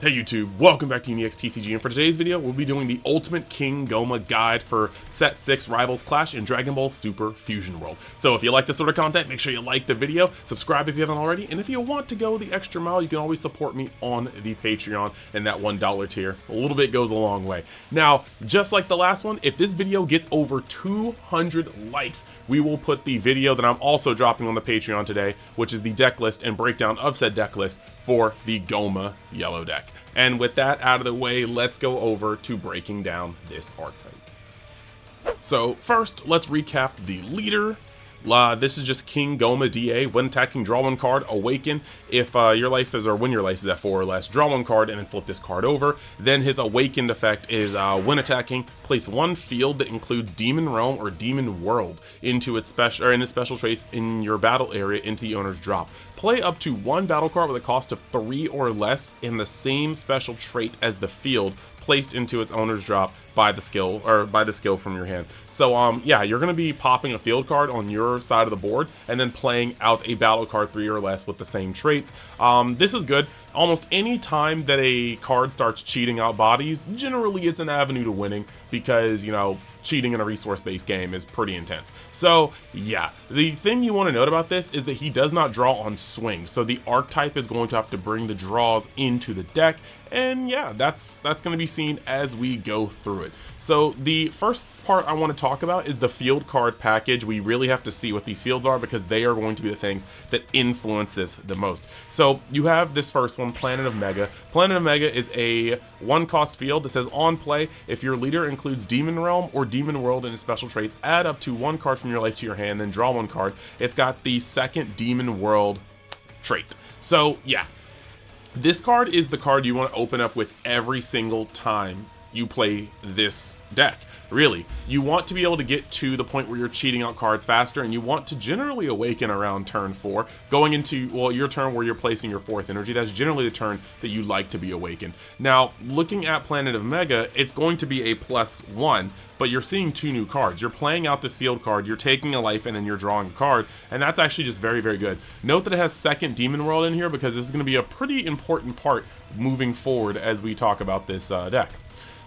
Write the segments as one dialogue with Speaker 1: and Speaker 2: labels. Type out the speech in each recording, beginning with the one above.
Speaker 1: Hey YouTube, welcome back to UniXTCG, and for today's video, we'll be doing the Ultimate King Gomah guide for Set 6 Rivals Clash in Dragon Ball Super Fusion World. So if you like this sort of content, make sure you like the video, subscribe if you haven't already, and if you want to go the extra mile, you can always support me on the Patreon and that $1 tier. A little bit goes a long way. Now, just like the last one, if this video gets over 200 likes, we will put the video that I'm also dropping on the Patreon today, which is the deck list and breakdown of said deck list for the Gomah yellow deck. And with that out of the way, let's go over to breaking down this archetype. So first, let's recap the leader. This is just King Gomah DA. When attacking, draw one card, awaken. If your life is, or when your life is at 4 or less, draw one card and then flip this card over. Then his awakened effect is when attacking, place one field that includes Demon Realm or Demon World into its special, or in its special traits in your battle area into the owner's drop. Play up to one battle card with a cost of 3 or less in the same special trait as the field placed into its owner's drop by the skill from your hand. So yeah, you're going to be popping a field card on your side of the board and then playing out a battle card 3 or less with the same traits. This is good. Almost any time that a card starts cheating out bodies, generally it's an avenue to winning because, you know, cheating in a resource-based game is pretty intense. So yeah, the thing you want to note about this is that he does not draw on swing, so the archetype is going to have to bring the draws into the deck, and yeah, that's going to be seen as we go through it. So the first part I want to talk about is the field card package. We really have to see what these fields are because they are going to be the things that influence this the most. So you have this first one, Planet of Mega. Planet of Mega is a 1-cost field that says on play, if your leader includes Demon Realm or Demon World in its special traits, add up to 1 card from your life to your hand, then draw 1 card. It's got the second Demon World trait. So yeah, this card is the card you want to open up with every single time you play this deck. Really, you want to be able to get to the point where you're cheating out cards faster, and you want to generally awaken around turn 4, going into, well, your turn where you're placing your 4th energy. That's generally the turn that you like to be awakened. Now, looking at Planet of Mega, it's going to be a +1, but you're seeing 2 new cards. You're playing out this field card, you're taking a life, and then you're drawing a card, and that's actually just very, very good. Note that it has second Demon World in here because this is going to be a pretty important part moving forward as we talk about this deck.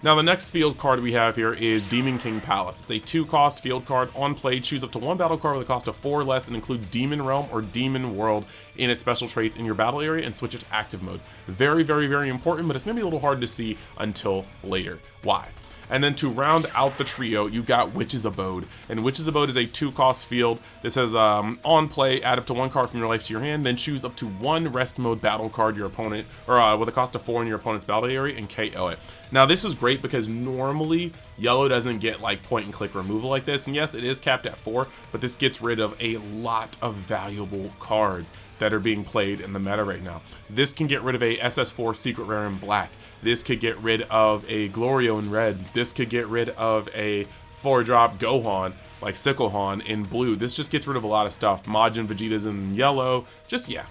Speaker 1: Now the next field card we have here is Demon King Palace. It's a 2-cost field card. On play, choose up to 1 battle card with a cost of 4 or less and includes Demon Realm or Demon World in its special traits in your battle area and switch it to active mode. Very, very, very important, but it's going to be a little hard to see until later. Why? And then to round out the trio, you've got Witch's Abode. And Witch's Abode is a 2-cost field that says on play, add up to 1 card from your life to your hand, then choose up to 1 rest mode battle card your opponent, or with a cost of 4 in your opponent's battle area and KO it. Now this is great because normally yellow doesn't get like point and click removal like this, and yes, it is capped at 4, but this gets rid of a lot of valuable cards that are being played in the meta right now. This can get rid of a SS4 Secret Rare in black. This could get rid of a Glorio in red. This could get rid of a 4-drop Gohan, like Sicklehan, in blue. This just gets rid of a lot of stuff. Majin Vegeta's in yellow. Just, yeah.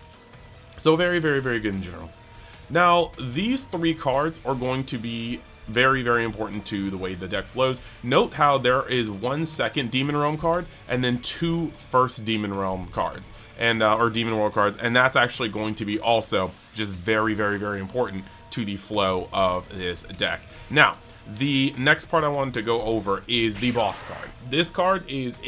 Speaker 1: So very, very, very good in general. Now, these 3 cards are going to be very, very important to the way the deck flows. Note how there is 1 second Demon Realm card and then 2 first Demon Realm cards, and or Demon World cards, and that's actually going to be also just very, very, very important to the flow of this deck. Now, the next part I wanted to go over is the boss card. This card is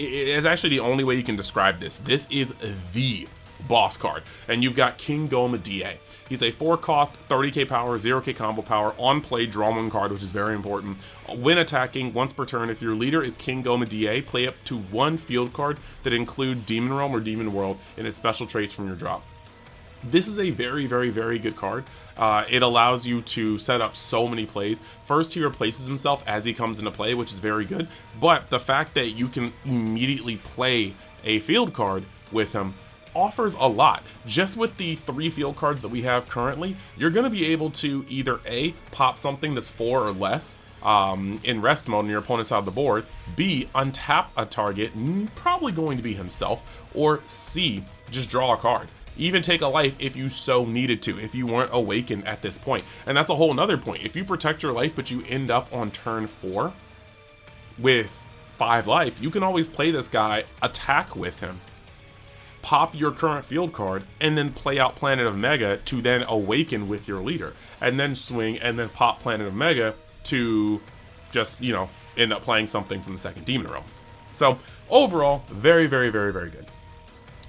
Speaker 1: actually the only way you can describe this. This is the boss card, and you've got King Gomah DA. He's a 4-cost, 30k power, 0k combo power, on play, draw 1 card, which is very important. When attacking, once per turn, if your leader is King Gomah DA, play up to 1 field card that includes Demon Realm or Demon World in its special traits from your drop. This is a very, very, very good card. It allows you to set up so many plays. First, he replaces himself as he comes into play, which is very good. But the fact that you can immediately play a field card with him offers a lot. Just with the 3 field cards that we have currently, you're going to be able to either A, pop something that's 4 or less in rest mode on your opponent's side of the board, B, untap a target, probably going to be himself, or C, just draw a card. Even take a life if you so needed to, if you weren't awakened at this point. And that's a whole nother point. If you protect your life but you end up on turn 4 with 5 life, you can always play this guy, attack with him, pop your current field card, and then play out Planet of Mega to then awaken with your leader, and then swing and then pop Planet of Mega to just, you know, end up playing something from the second Demon Realm. So overall, very, very, very, very good.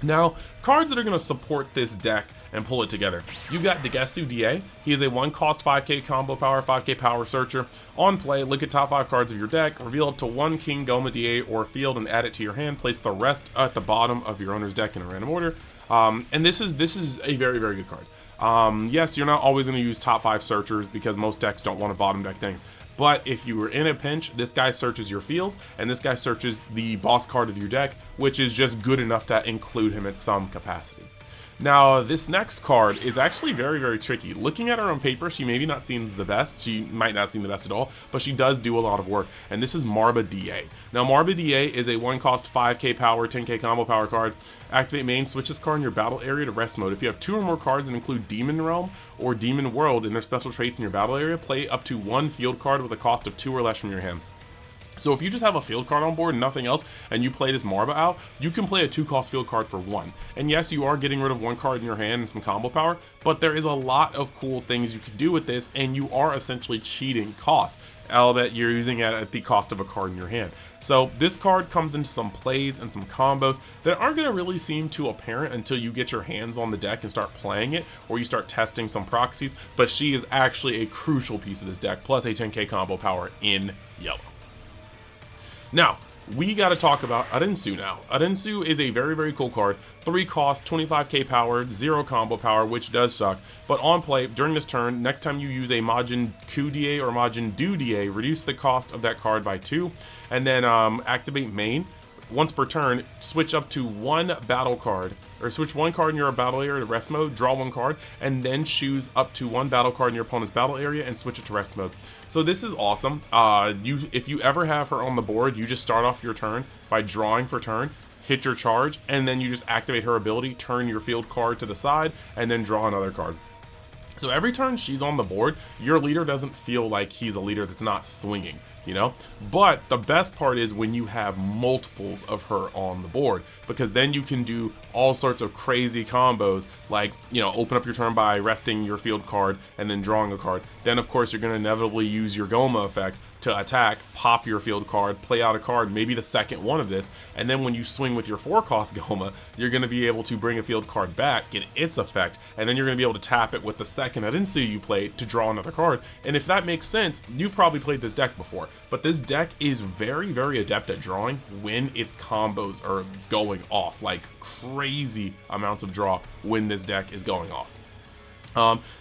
Speaker 1: Now, cards that are going to support this deck and pull it together. You've got Degesu DA. He is a 1-cost 5k combo power, 5k power searcher. On play, look at top 5 cards of your deck, reveal up to 1 King Gomah DA or field and add it to your hand. Place the rest at the bottom of your owner's deck in a random order. And this is a very, very good card. Yes, you're not always going to use top 5 searchers because most decks don't want to bottom deck things. But if you were in a pinch, this guy searches your field, and this guy searches the boss card of your deck, which is just good enough to include him at some capacity. Now, this next card is actually very, very tricky. Looking at her on paper, she maybe not seems the best. She might not seem the best at all, but she does do a lot of work, and this is Marba DA. Now, Marba DA is a 1-cost 5k power, 10k combo power card. Activate main, switch this card in your battle area to rest mode. If you have 2 or more cards that include Demon Realm or Demon World and their special traits in your battle area, play up to 1 field card with a cost of 2 or less from your hand. So if you just have a field card on board and nothing else, and you play this Marba out, you can play a 2-cost field card for 1. And yes, you are getting rid of 1 card in your hand and some combo power, but there is a lot of cool things you can do with this, and you are essentially cheating costs that you're using at the cost of a card in your hand. So this card comes into some plays and some combos that aren't going to really seem too apparent until you get your hands on the deck and start playing it, or you start testing some proxies, but she is actually a crucial piece of this deck, plus a 10k combo power in yellow. Now, we got to talk about Arinsu now. Arinsu is a very, very cool card. 3 cost, 25k power, 0 combo power, which does suck. But on play, during this turn, next time you use a Majin Ku DA or Majin Du DA, reduce the cost of that card by 2. And then activate main. Once per turn, switch up to 1 battle card, or switch 1 card in your battle area to rest mode, draw 1 card, and then choose up to 1 battle card in your opponent's battle area and switch it to rest mode. So this is awesome. If you ever have her on the board, you just start off your turn by drawing for turn, hit your charge, and then you just activate her ability, turn your field card to the side, and then draw another card. So every turn she's on the board, your leader doesn't feel like he's a leader that's not swinging, you know? But the best part is when you have multiples of her on the board, because then you can do all sorts of crazy combos, like, you know, open up your turn by resting your field card and then drawing a card. Then, of course, you're going to inevitably use your Gomah effect to attack, pop your field card, play out a card, maybe the second one of this, and then when you swing with your 4-cost Gomah, you're going to be able to bring a field card back, get its effect, and then you're going to be able to tap it with the second Arinsu you played to draw another card. And if that makes sense, you've probably played this deck before, but this deck is very, very adept at drawing when its combos are going off, like crazy amounts of draw when this deck is going off.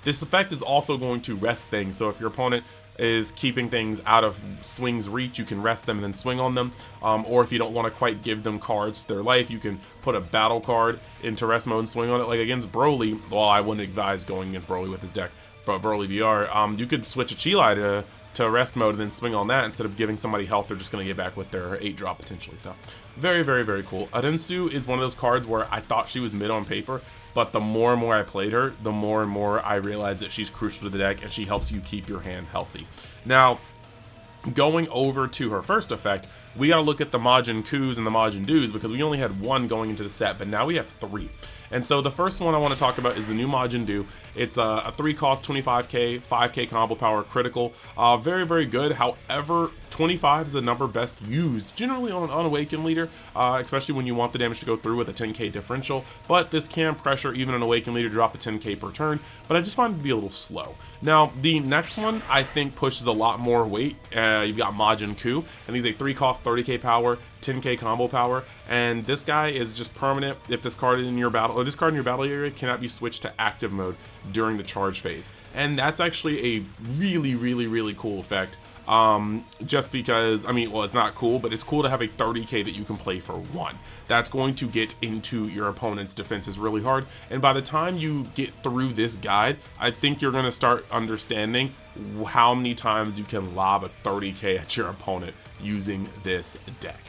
Speaker 1: This effect is also going to rest things, so if your opponent is keeping things out of swing's reach, you can rest them and then swing on them, or if you don't want to quite give them cards to their life, you can put a battle card into rest mode and swing on it. Like against Broly, well, I wouldn't advise going against Broly with this deck, but Broly VR, you could switch a Chilai to rest mode and then swing on that. Instead of giving somebody health, they're just going to get back with their 8-drop potentially. So very, very, very cool. Arinsu is one of those cards where I thought she was mid on paper, but the more and more I played her, the more and more I realized that she's crucial to the deck and she helps you keep your hand healthy. Now, going over to her first effect, we gotta look at the Majin Kus and the Majin Dus because we only had 1 going into the set, but now we have 3. And so the first one I want to talk about is the new Majin Du. It's a 3-cost, 25k, 5k combo power critical. Very, very good. However, 25 is the number best used generally on an unawakened leader, especially when you want the damage to go through with a 10k differential. But this can pressure even an awakened leader to drop a 10k per turn, but I just find it to be a little slow. Now, the next one I think pushes a lot more weight. You've got Majin Ku, and he's a 3-cost, 30k power, 10k combo power, and this guy is just permanent. If this card in your battle, or this card in your battle area cannot be switched to active mode during the charge phase, and that's actually a really, really, really cool effect. Just because, I mean, well, it's not cool, but it's cool to have a 30k that you can play for 1. That's going to get into your opponent's defenses really hard, and by the time you get through this guide, I think you're going to start understanding how many times you can lob a 30k at your opponent using this deck.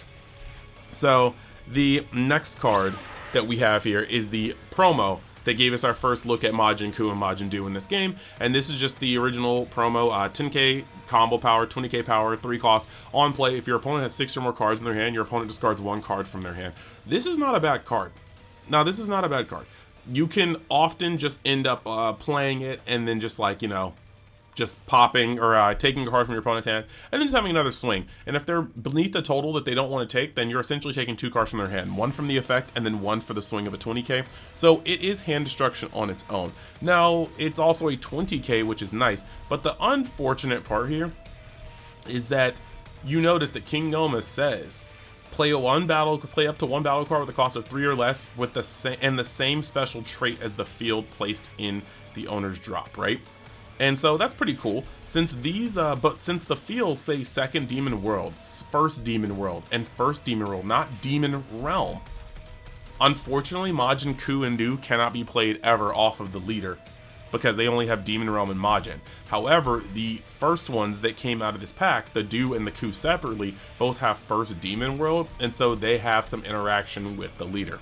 Speaker 1: So the next card that we have here is the promo that gave us our first look at Majin Ku and Majin Du in this game, and this is just the original promo. 10k combo power, 20k power, 3 cost. On play, if your opponent has 6 or more cards in their hand, your opponent discards 1 card from their hand. This is not a bad card. Now, this is not a bad card. You can often just end up playing it and then just like, just popping or taking a card from your opponent's hand and then just having another swing. And if they're beneath the total that they don't want to take, then you're essentially taking 2 cards from their hand, 1 from the effect and then 1 for the swing of a 20k. So it is hand destruction on its own. Now, it's also a 20k, which is nice, but the unfortunate part here is that you notice that King Gomah says play up to 1 battle card with a cost of 3 or less with the same special trait as the field placed in the owner's drop, right? And so that's pretty cool, since these, but since the fields say second demon world, first demon world, and first demon world, not demon realm. Unfortunately, Majin, Ku, and Du cannot be played ever off of the leader, because they only have demon realm and Majin. However, the first ones that came out of this pack, the Du and the Ku separately, both have first demon world, and so they have some interaction with the leader.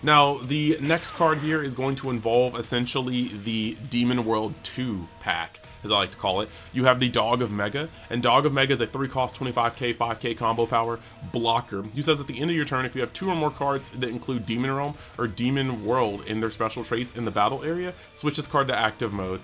Speaker 1: Now, the next card here is going to involve essentially the Demon World 2 pack, as I like to call it. You have the Dog of Mega, and Dog of Mega is a 3-cost 25k, 5k combo power blocker. Who says at the end of your turn, if you have 2 or more cards that include Demon Realm or Demon World in their special traits in the battle area, switch this card to active mode.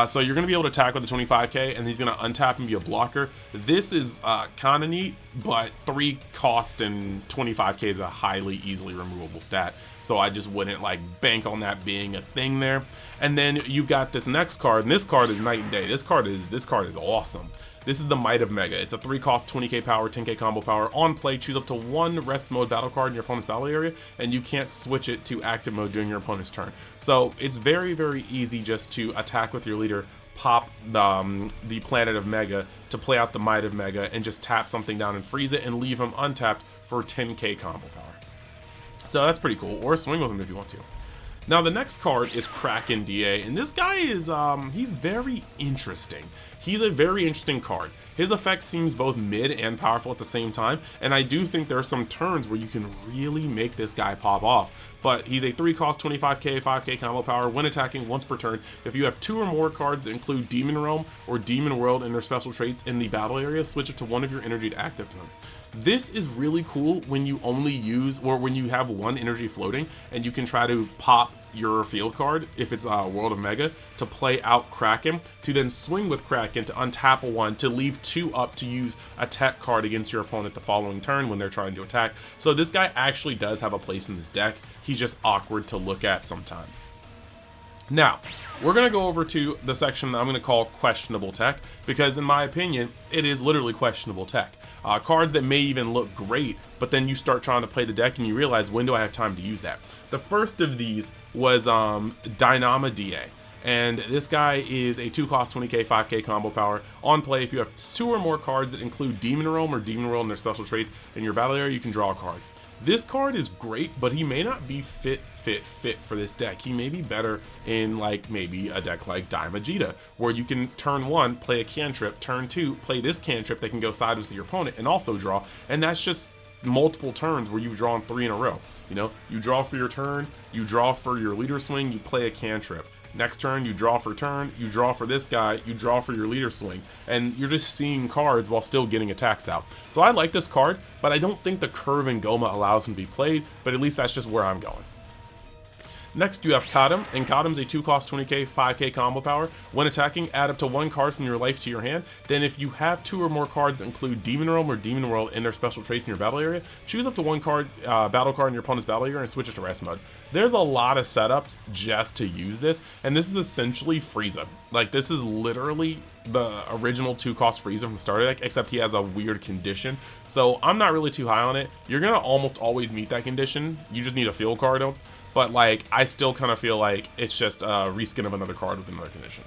Speaker 1: So you're going to be able to attack with the 25k, and he's going to untap and be a blocker. This is kind of neat, but 3 cost and 25k is a highly easily removable stat. So I just wouldn't like bank on that being a thing there. And then you've got this next card, and this card is night and day. This card is awesome. This is the Might of Mega. It's a 3-cost 20k power, 10k combo power. On play, choose up to 1 rest mode battle card in your opponent's battle area, and you can't switch it to active mode during your opponent's turn. So it's very, very easy just to attack with your leader, pop the Planet of Mega to play out the Might of Mega, and just tap something down and freeze it and leave him untapped for 10k combo power. So that's pretty cool, or swing with him if you want to. Now the next card is Kraken DA, and this guy is, he's very interesting. He's a very interesting card. His effect seems both mid and powerful at the same time, and I do think there are some turns where you can really make this guy pop off. But he's a 3-cost 25k, 5k combo power when attacking once per turn. If you have 2 or more cards that include Demon Realm or Demon World in their special traits in the battle area, switch it to 1 of your energy to active mode. This is really cool when you only use, or when you have 1 energy floating, and you can try to pop your field card, if it's World of Mega, to play out Kraken, to then swing with Kraken to untap 1, to leave 2 up to use a tech card against your opponent the following turn when they're trying to attack. So this guy actually does have a place in this deck. He's just awkward to look at sometimes. Now, we're going to go over to the section that I'm going to call questionable tech, because in my opinion, it is literally questionable tech. Cards that may even look great, but then you start trying to play the deck and you realize, when do I have time to use that? The first of these was Dynama DA. And this guy is a 2-cost 20k, 5k combo power. On play, if you have 2 or more cards that include Demon Realm or Demon World in their special traits in your battle area, you can draw a card. This card is great, but he may not be fit for this deck. He may be better in like maybe a deck like Daimajita, where you can turn 1 play a cantrip, turn 2 play this cantrip that can go sideways to your opponent and also draw, and that's just multiple turns where you've drawn 3 in a row. You know, you draw for your turn, you draw for your leader swing, you play a cantrip. Next turn, you draw for turn, you draw for this guy, you draw for your leader swing, and you're just seeing cards while still getting attacks out. So I like this card, but I don't think the curve in Gomah allows him to be played, but at least that's just where I'm going. Next, you have Kadam, and Kadam's a 2-cost 20k, 5k combo power. When attacking, add up to 1 card from your life to your hand. Then if you have 2 or more cards that include Demon Realm or Demon World in their special traits in your battle area, choose up to 1 card, battle card in your opponent's battle area and switch it to rest mode. There's a lot of setups just to use this, and this is essentially Frieza. Like, this is literally the original 2-cost Frieza from the starter deck, except he has a weird condition. So I'm not really too high on it. You're gonna almost always meet that condition. You just need a field card though. But like, I still kind of feel like it's just a reskin of another card with another condition.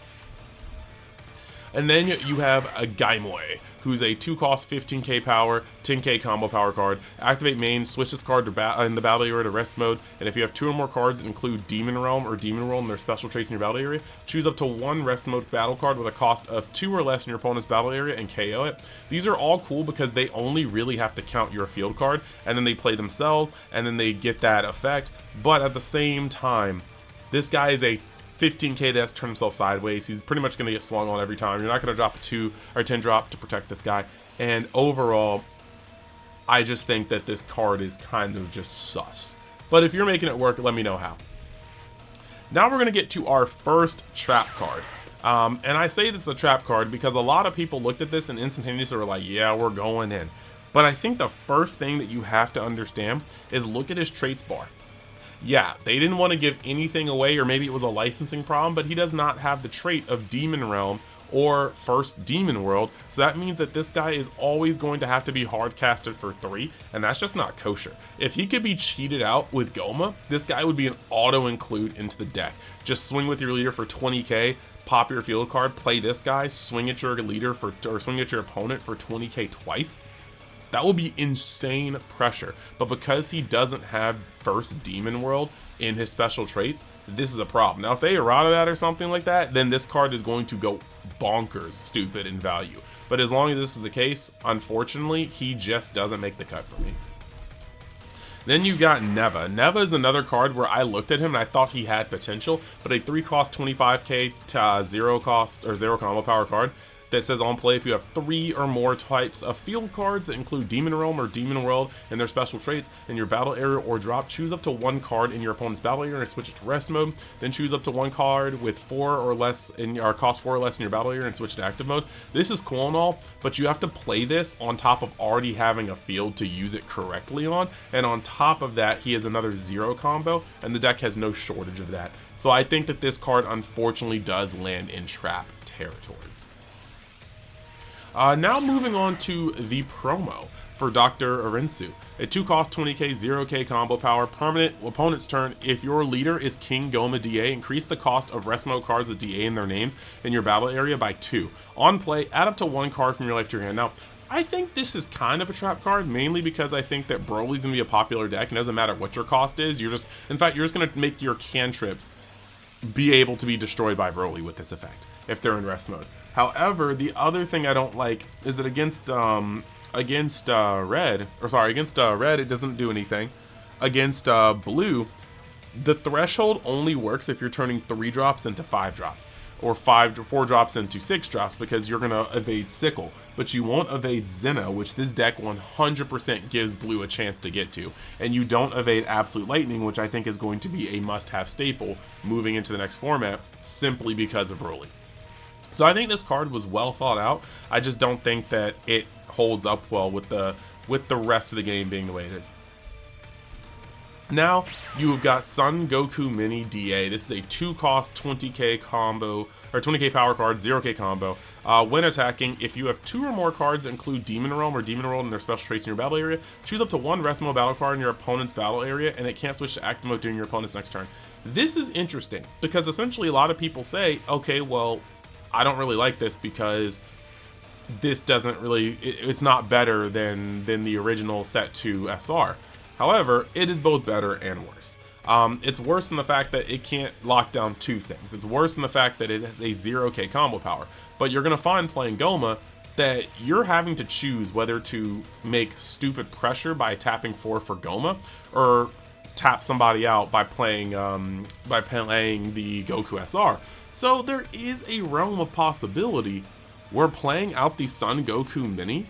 Speaker 1: And then you have a Gaimoi, who's a 2-cost 15k power, 10k combo power card. Activate main, switch this card to in the battle area to rest mode, and if you have 2 or more cards that include Demon Realm or Demon World in their special traits in your battle area, choose up to 1 rest mode battle card with a cost of 2 or less in your opponent's battle area and KO it. These are all cool because they only really have to count your field card, and then they play themselves, and then they get that effect. But at the same time, this guy is a 15k that has to turn himself sideways. He's pretty much going to get swung on every time. You're not going to drop a 2 or 10 drop to protect this guy. And overall, I just think that this card is kind of just sus. But if you're making it work, let me know how. Now we're going to get to our first trap card. And I say this is a trap card because a lot of people looked at this and instantaneously were like, yeah, we're going in. But I think the first thing that you have to understand is look at his traits bar. Yeah, they didn't want to give anything away, or maybe it was a licensing problem, but he does not have the trait of Demon Realm or First Demon World, so that means that this guy is always going to have to be hard casted for 3, and that's just not kosher. If he could be cheated out with Gomah, this guy would be an auto include into the deck. Just swing with your leader for 20k, pop your field card, play this guy, swing at your leader for, or swing at your opponent for 20k twice. That will be insane pressure, but because he doesn't have First Demon World in his special traits, this is a problem. Now, if they errata that or something like that, then this card is going to go bonkers stupid in value. But as long as this is the case, unfortunately, he just doesn't make the cut for me. Then you've got Neva. Neva is another card where I looked at him and I thought he had potential, but a 3-cost 25k to 0 cost or 0 combo power card that says on play if you have 3 or more types of field cards that include Demon Realm or Demon World and their special traits in your battle area or drop, choose up to 1 card in your opponent's battle area and switch it to rest mode. Then choose up to 1 card with 4 or less in your cost 4 or less in your battle area and switch to active mode. This is cool and all, but you have to play this on top of already having a field to use it correctly on, and on top of that he has another 0 combo and the deck has no shortage of that. So I think that this card unfortunately does land in trap territory. Now moving on to the promo for Dr. Arinsu. A 2-cost 20k 0k combo power permanent opponent's turn. If your leader is King Gomah DA, increase the cost of rest mode cards with DA in their names in your battle area by 2. On play, add up to 1 card from your life to your hand. Now, I think this is kind of a trap card, mainly because I think that Broly's gonna be a popular deck, and it doesn't matter what your cost is. You're just gonna make your cantrips be able to be destroyed by Broly with this effect if they're in rest mode. However, the other thing I don't like is that against red it doesn't do anything. Against blue, the threshold only works if you're turning 3 drops into 5 drops, or 4 drops into 6 drops, because you're gonna evade Sickle, but you won't evade Zena, which this deck 100% gives blue a chance to get to, and you don't evade Absolute Lightning, which I think is going to be a must-have staple moving into the next format, simply because of Broly. So I think this card was well thought out. I just don't think that it holds up well with the rest of the game being the way it is. Now you've got Son Goku Mini DA. This is a 2-cost 20k combo, or 20k power card, 0k combo. When attacking, if you have 2 or more cards that include Demon Realm or Demon World and their special traits in your battle area, choose up to 1 rest mode battle card in your opponent's battle area, and it can't switch to active mode during your opponent's next turn. This is interesting because essentially a lot of people say, okay, well, I don't really like this because this doesn't really, it's not better than the original set 2 SR. However, it is both better and worse. It's worse in the fact that it can't lock down 2 things. It's worse in the fact that it has a 0k combo power. But you're going to find playing Gomah that you're having to choose whether to make stupid pressure by tapping 4 for Gomah, or tap somebody out by playing the Goku SR. So there is a realm of possibility where playing out the Son Goku Mini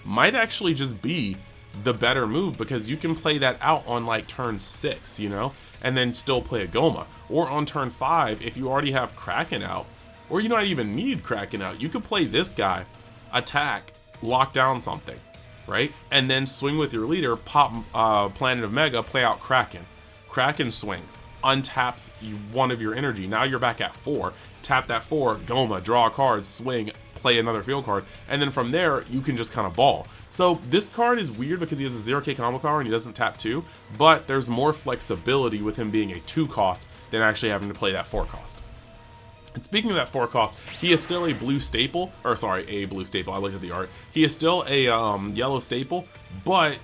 Speaker 1: might actually just be the better move, because you can play that out on like turn 6, you know, and then still play a Gomah. Or on turn 5, if you already have Kraken out, or you don't even need Kraken out, you could play this guy, attack, lock down something, right? And then swing with your leader, pop Planet of Mega, play out Kraken. Kraken swings, untaps 1 of your energy. Now you're back at 4. Tap that 4, Gomah, draw a card, swing, play another field card, and then from there you can just kind of ball. So this card is weird because he has a 0k combo power and he doesn't tap 2, but there's more flexibility with him being a 2 cost than actually having to play that 4 cost. And speaking of that 4 cost, he is still a blue staple, or sorry, a blue staple, I looked at the art. He is still a yellow staple, but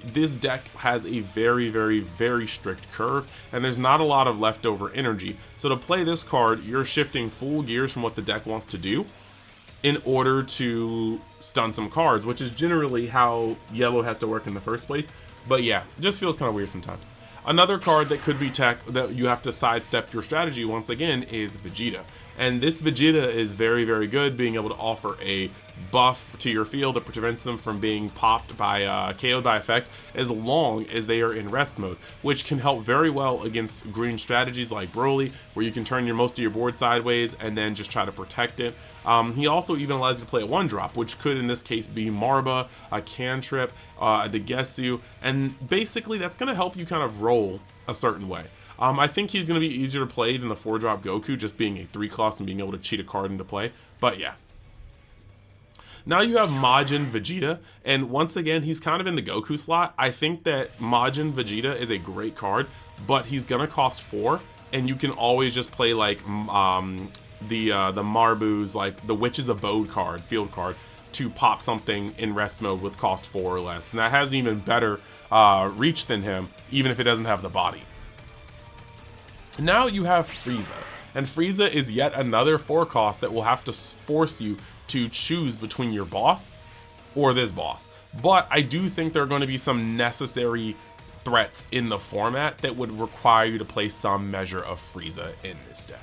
Speaker 1: this deck has a very, very, very strict curve, and there's not a lot of leftover energy. So to play this card, you're shifting full gears from what the deck wants to do in order to stun some cards, which is generally how yellow has to work in the first place. But yeah, it just feels kind of weird sometimes. Another card that could be tech that you have to sidestep your strategy once again is Vegeta. And this Vegeta is very, very good, being able to offer a buff to your field that prevents them from being popped by KO'd by effect as long as they are in rest mode, which can help very well against green strategies like Broly, where you can turn most of your board sideways and then just try to protect it. He also even allows you to play a 1-drop, which could in this case be Marba, a Cantrip, a Degesu, and basically that's going to help you kind of roll a certain way. I think he's going to be easier to play than the 4-drop Goku, just being a 3-cost and being able to cheat a card into play, but yeah. Now you have Majin Vegeta, and once again, he's kind of in the Goku slot. I think that Majin Vegeta is a great card, but he's gonna cost 4, and you can always just play like the Marbus, like the Witch's Abode card, field card, to pop something in rest mode with cost 4 or less, and that has an even better reach than him, even if it doesn't have the body. Now you have Frieza, and Frieza is yet another 4-cost that will have to force you to choose between your boss or this boss. But I do think there are going to be some necessary threats in the format that would require you to play some measure of Frieza in this deck.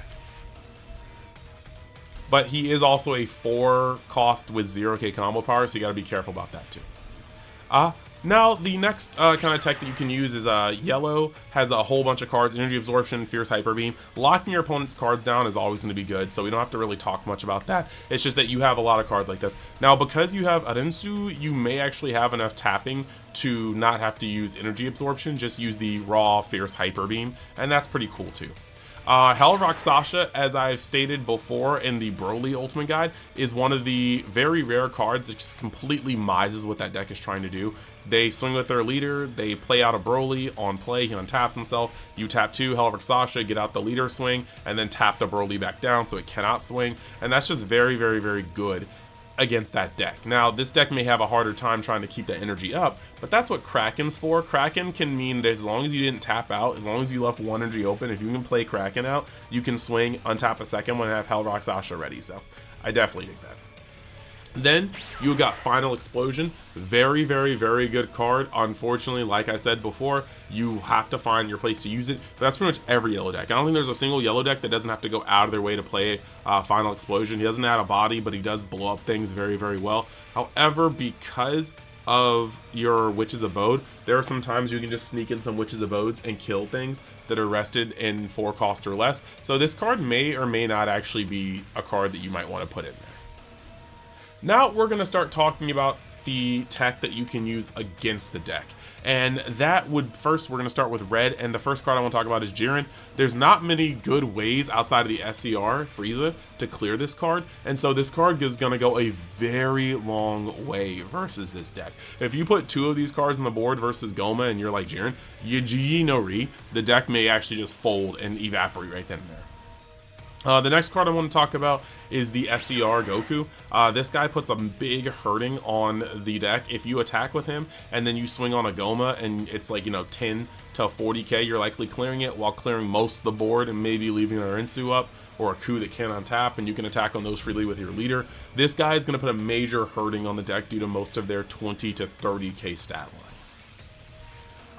Speaker 1: But he is also a 4-cost with 0k combo power, so you gotta be careful about that too. Now, the next kind of tech that you can use is Yellow has a whole bunch of cards, Energy Absorption, Fierce Hyper Beam. Locking your opponent's cards down is always going to be good, so we don't have to really talk much about that. It's just that you have a lot of cards like this. Now, because you have Arensu, you may actually have enough tapping to not have to use Energy Absorption, just use the raw Fierce Hyper Beam, and that's pretty cool too. Hellrock Sasha, as I've stated before in the Broly Ultimate Guide, is one of the very rare cards that just completely mises what that deck is trying to do. They swing with their leader, they play out a Broly on play, he untaps himself, you tap 2, Hellrock Sasha, get out the leader swing, and then tap the Broly back down so it cannot swing, and that's just very, very, very good against that deck. Now, this deck may have a harder time trying to keep that energy up, but that's what Kraken's for. Kraken can mean that as long as you didn't tap out, as long as you left one energy open, if you can play Kraken out, you can swing, untap a second one, and have Hellrock Sasha ready, so I definitely dig that. Then you got Final Explosion, very, very, very good card. Unfortunately, like I said before, you have to find your place to use it, but that's pretty much every yellow deck. I don't think there's a single yellow deck that doesn't have to go out of their way to play Final Explosion. He doesn't add a body, but he does blow up things very, very well. However, because of your Witch's Abode, there are some times you can just sneak in some Witch's Abodes and kill things that are rested in 4-cost or less. So this card may or may not actually be a card that you might want to put in there. Now we're going to start talking about the tech that you can use against the deck. And that would, first we're going to start with red, and the first card I want to talk about is Jiren. There's not many good ways outside of the SCR, Frieza, to clear this card, and so this card is going to go a very long way versus this deck. If you put 2 of these cards on the board versus Gomah and you're like Jiren, you no re, the deck may actually just fold and evaporate right then and there. The next card I want to talk about is the SCR Goku. This guy puts a big hurting on the deck. If you attack with him and then you swing on a Gomah and it's like, 10 to 40k, you're likely clearing it while clearing most of the board and maybe leaving an Arensu up or a Ku that can't untap, and you can attack on those freely with your leader. This guy is going to put a major hurting on the deck due to most of their 20 to 30k stat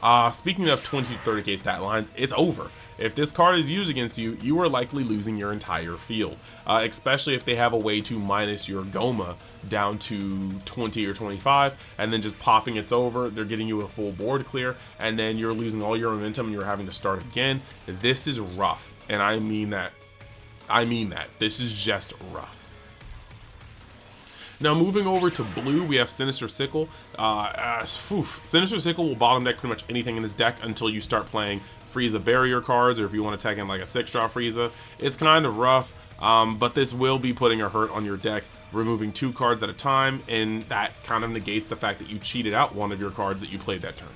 Speaker 1: lines. Speaking of 20 to 30k stat lines, it's over. If this card is used against you, you are likely losing your entire field, especially if they have a way to minus your Gomah down to 20 or 25, and then just popping it's over, they're getting you a full board clear, and then you're losing all your momentum and you're having to start again. This is rough, and I mean that. This is just rough. Now moving over to blue, we have Sinister Sickle. Sinister Sickle will bottom deck pretty much anything in this deck until you start playing Frieza barrier cards, or if you want to tag in like a 6-drop Frieza. It's kind of rough, but this will be putting a hurt on your deck, removing 2 cards at a time, and that kind of negates the fact that you cheated out one of your cards that you played that turn.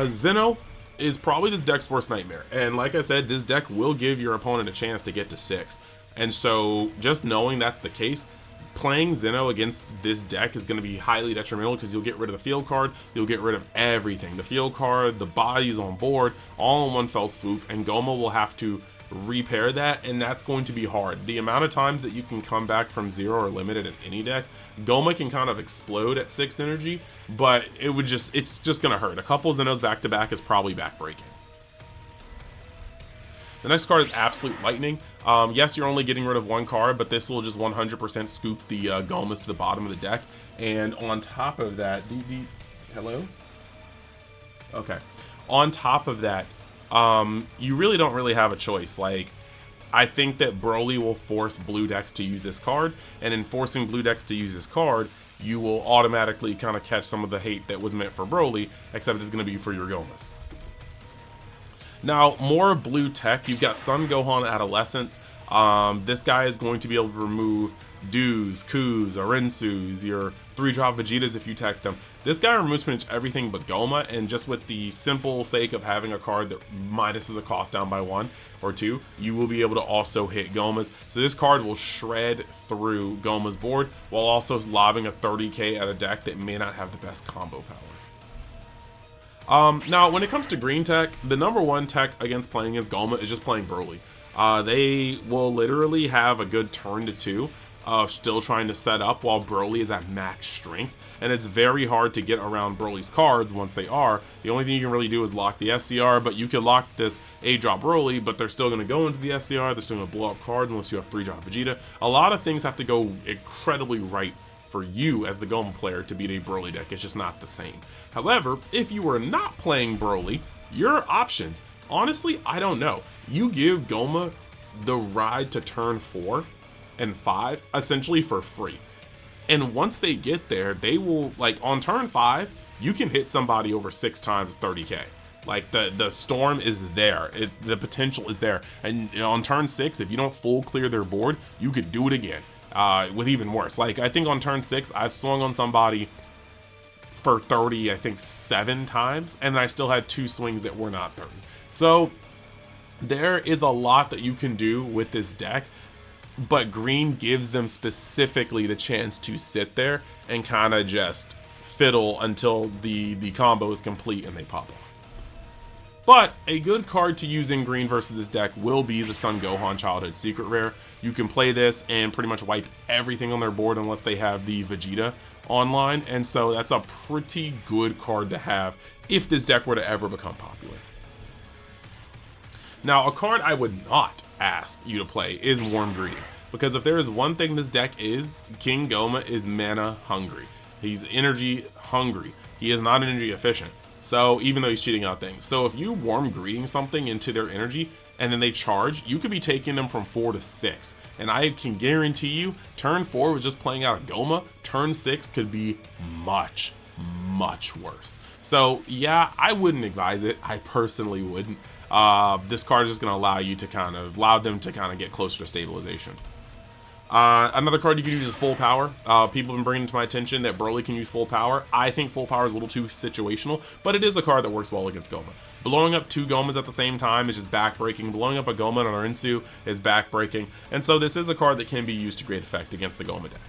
Speaker 1: Zeno is probably this deck's worst nightmare, and like I said, this deck will give your opponent a chance to get to 6, and so just knowing that's the case, playing Zeno against this deck is going to be highly detrimental because you'll get rid of the field card, you'll get rid of everything, the field card, the bodies on board, all in one fell swoop, and Gomah will have to repair that, and that's going to be hard. The amount of times that you can come back from 0 or limited in any deck, Gomah can kind of explode at 6 energy, but it's just going to hurt. A couple Zenos back to back is probably backbreaking. The next card is Absolute Lightning. Yes, you're only getting rid of one card, but this will just 100% scoop the Gomahs to the bottom of the deck. And on top of that, hello? Okay. On top of that, you really don't really have a choice. Like, I think that Broly will force blue decks to use this card, and in forcing blue decks to use this card, you will automatically kind of catch some of the hate that was meant for Broly, except it's going to be for your Gomahs. Now, more blue tech, you've got Sun Gohan Adolescence. This guy is going to be able to remove Doos, Kus, Arensus, your 3-drop Vegetas if you tech them. This guy removes pretty much everything but Gomah, and just with the simple sake of having a card that minuses the cost down by 1 or 2, you will be able to also hit Gomahs. So this card will shred through Gomah's board while also lobbing a 30k at a deck that may not have the best combo power. Now, when it comes to green tech, the #1 tech against playing against Gomah is just playing Broly. They will literally have a good turn to 2 of still trying to set up while Broly is at max strength, and it's very hard to get around Broly's cards once they are. The only thing you can really do is lock the SCR, but you can lock this 8-drop Broly, but they're still going to go into the SCR, they're still going to blow up cards unless you have 3-drop Vegeta. A lot of things have to go incredibly right for you as the Gomah player to beat a Broly deck. It's just not the same. However, if you were not playing Broly, your options, honestly, I don't know. You give Gomah the ride to turn 4 and 5 essentially for free. And once they get there, they will, like, on turn 5, you can hit somebody over 6 times 30k. Like, the storm is there. The potential is there. And on turn 6, if you don't full clear their board, you could do it again with even worse. Like, I think on turn 6, I've swung on somebody for 30, I think 7 times, and I still had 2 swings that were not 30. So there is a lot that you can do with this deck, but green gives them specifically the chance to sit there and kind of just fiddle until the combo is complete and they pop off. But a good card to use in green versus this deck will be the Sun Gohan Childhood Secret Rare. You can play this and pretty much wipe everything on their board unless they have the Vegeta online, and so that's a pretty good card to have if this deck were to ever become popular. Now, a card I would not ask you to play is Warm Greeting, because if there is one thing this deck is, King Gomah is mana hungry. He's energy hungry. He is not energy efficient. So even though he's cheating out things. So if you Warm Greeting something into their energy and then they charge, you could be taking them from 4 to 6. And I can guarantee you, turn 4 was just playing out a Gomah. Turn 6 could be much, much worse. So yeah, I wouldn't advise it. I personally wouldn't. This card is just going to allow them to kind of get closer to stabilization. Another card you can use is Full Power. People have been bringing to my attention that Broly can use Full Power. I think Full Power is a little too situational, but it is a card that works well against Gomah. Blowing up 2 Gomahs at the same time is just backbreaking. Blowing up a Gomah and an Arensu is backbreaking. And so this is a card that can be used to great effect against the Gomah deck.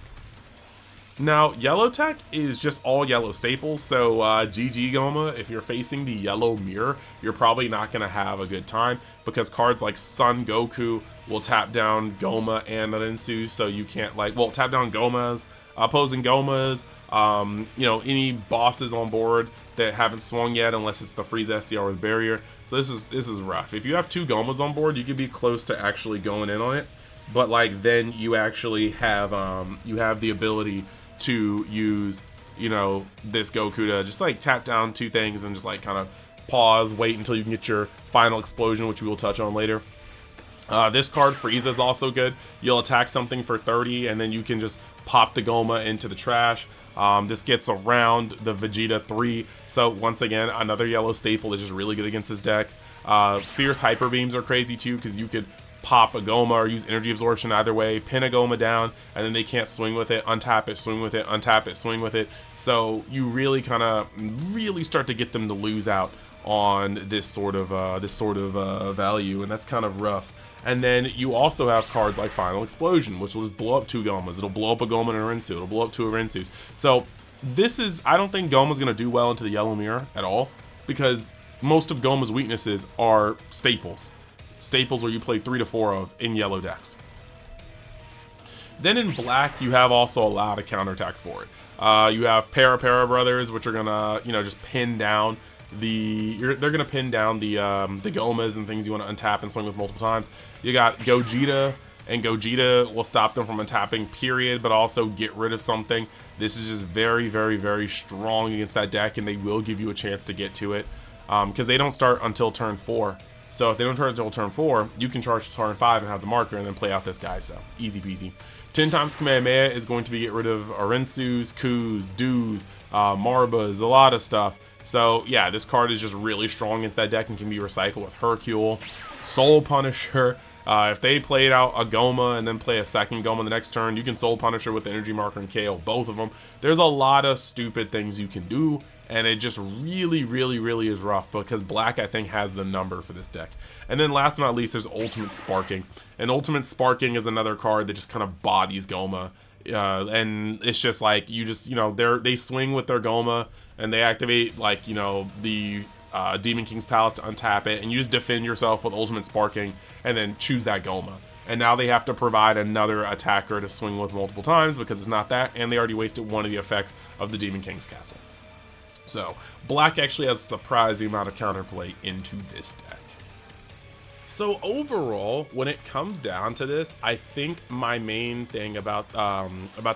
Speaker 1: Now, yellow tech is just all yellow staples, so GG Gomah, if you're facing the yellow mirror, you're probably not going to have a good time, because cards like Son Goku will tap down Gomah and Arensu, so you can't, tap down Gomahs, opposing Gomahs, any bosses on board that haven't swung yet, unless it's the Frieza SCR or the Barrier. So this is rough. If you have 2 Gomahs on board, you could be close to actually going in on it, but then you actually have the ability to use, this Goku to just tap down 2 things and just kind of pause, wait until you can get your final explosion, which we will touch on later. This card, Frieza, is also good. You'll attack something for 30 and then you can just pop the Gomah into the trash. This gets around the Vegeta 3. So once again, another yellow staple is just really good against this deck. Fierce Hyper Beams are crazy too, because you could pop a Gomah or use energy absorption either way, pin a Gomah down, and then they can't swing with it, untap it, swing with it, untap it, swing with it. So you really start to get them to lose out on this sort of value, and that's kind of rough. And then you also have cards like Final Explosion, which will just blow up 2 Gomahs. It'll blow up a Gomah and a Arensu. It'll blow up 2 Arensus. So I don't think Gomah's going to do well into the yellow mirror at all, because most of Gomah's weaknesses are staples. Staples where you play 3 to 4 of in yellow decks. Then in black, you have also a lot of counterattack for it. You have Para Brothers, which are gonna, just pin down they're gonna pin down the Gomahs and things you want to untap and swing with multiple times. You got Gogeta, and Gogeta will stop them from untapping, period, but also get rid of something. This is just very, very, very strong against that deck, and they will give you a chance to get to it because they don't start until turn 4. So if they don't turn until turn 4, you can charge turn 5 and have the marker and then play out this guy. So easy peasy. 10 times Kamehameha is going to be get rid of Arinsus, Kus, Doos, Marbas, a lot of stuff. So yeah, this card is just really strong against that deck and can be recycled with Hercule, Soul Punisher. If they played out a Gomah and then play a second Gomah the next turn, you can Soul Punisher with the Energy Marker and KO both of them. There's a lot of stupid things you can do, and it just really, really, really is rough because Black, I think, has the number for this deck. And then last but not least, there's Ultimate Sparking. And Ultimate Sparking is another card that just kind of bodies Gomah. And it's just like, they swing with their Gomah, and they activate, like, the Demon King's Palace to untap it, and you just defend yourself with Ultimate Sparking, and then choose that Gomah. And now they have to provide another attacker to swing with multiple times because it's not that, and they already wasted one of the effects of the Demon King's Castle. So, Black actually has a surprising amount of counterplay into this deck. So overall, when it comes down to this, I think my main thing about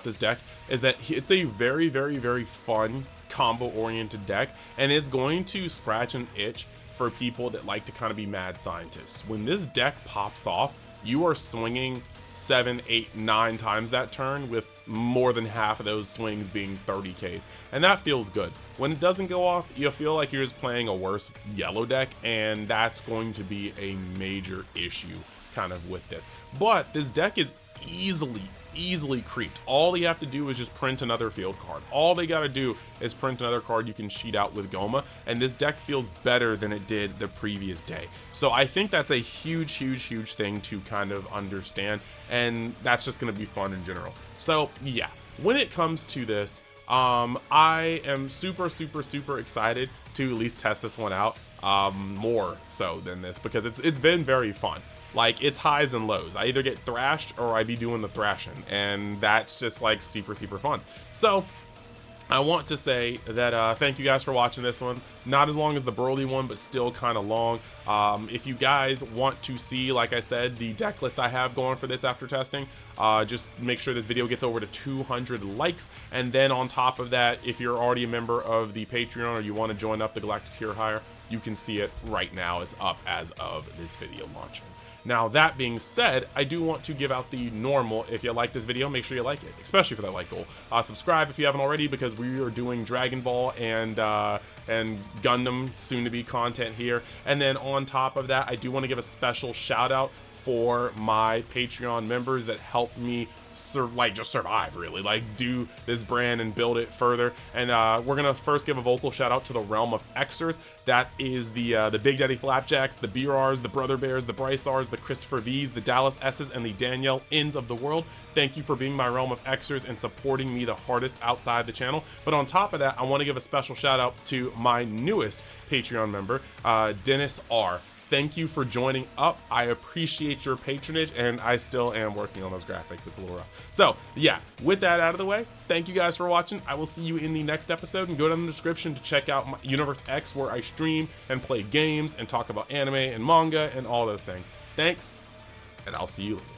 Speaker 1: this deck is that it's a very, very, very fun combo-oriented deck, and it's going to scratch an itch for people that like to kind of be mad scientists. When this deck pops off, you are swinging 7, 8, 9 times that turn, with more than half of those swings being 30Ks, and that feels good. When it doesn't go off, you feel like you're just playing a worse yellow deck, and that's going to be a major issue kind of with this. But this deck is easily creeped. All you have to do is just print another field card. All they got to do is print another card you can cheat out with Gomah, and this deck feels better than it did the previous day. So I think that's a huge thing to kind of understand, and that's just going to be fun in general. So yeah, when it comes to this, I am super excited to at least test this one out, more so than this, because it's been very fun. Like, it's highs and lows. I either get thrashed or I be doing the thrashing, and that's just like super fun. So I want to say that thank you guys for watching this one. Not as long as the Broly one, but still kind of long. If you guys want to see, like I said, the deck list I have going for this after testing, just make sure this video gets over to 200 likes. And then on top of that, if you're already a member of the Patreon or you want to join up the Galactic tier higher, you can see it right now. It's up as of this video launching. Now, that being said, I do want to give out the normal. If you like this video, make sure you like it, especially for that like goal. Subscribe if you haven't already, because we are doing Dragon Ball and Gundam soon-to-be content here. And then on top of that, I do want to give a special shout out for my Patreon members that help me just survive, really, like do this brand and build it further. And we're gonna first give a vocal shout out to the Realm of Xers. That is the Big Daddy Flapjacks, the BRs, the Brother Bears, the Bryce R's, the Christopher V's, the Dallas S's, and the Danielle N's of the world. Thank you for being my Realm of Xers and supporting me the hardest outside the channel. But on top of that, I want to give a special shout out to my newest Patreon member, Dennis R. Thank you for joining up. I appreciate your patronage, and I still am working on those graphics. It's a little rough. So yeah, with that out of the way, thank you guys for watching. I will see you in the next episode, and go down in the description to check out my Universe X, where I stream and play games and talk about anime and manga and all those things. Thanks, and I'll see you later.